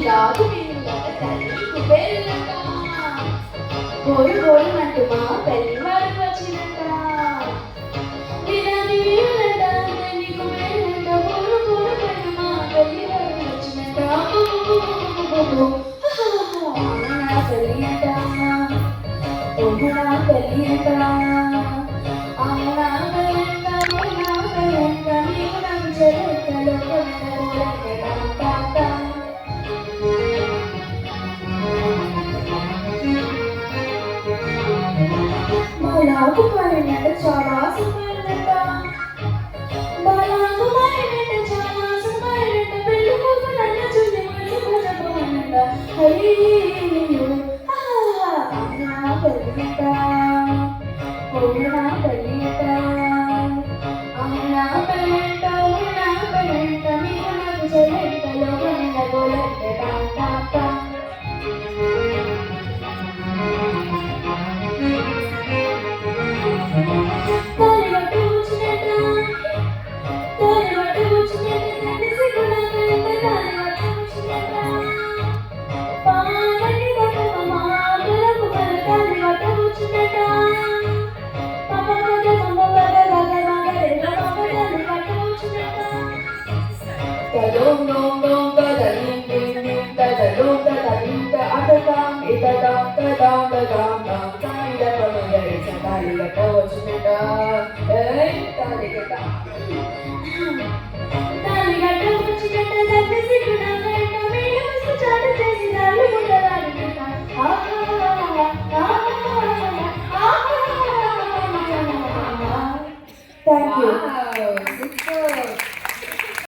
రాజు వీరులట తల్లి కుబేరులట గోరు గోరుమంటూ మా పెళ్లి వారు వచ్చినట వీరాది వీరులట తల్లి కుబేరులట గోరు గోరుమంటూ మా పెళ్లి వారు వచ్చినట నా పెళ్లి అట నా పెళ్లి అట బాలాకు మారినట్టు చాలా సుమారినట్ట బాలాకు మారినట్టు చాలా సుమారినట్ట పెళ్లి కోసం నన్ను చూసి మనసు పోనపోనట్ట అయ్యో నా పెళ్ళిట నా పెళ్ళిట నా పెళ్ళిట మీకు నాకు చెల్లి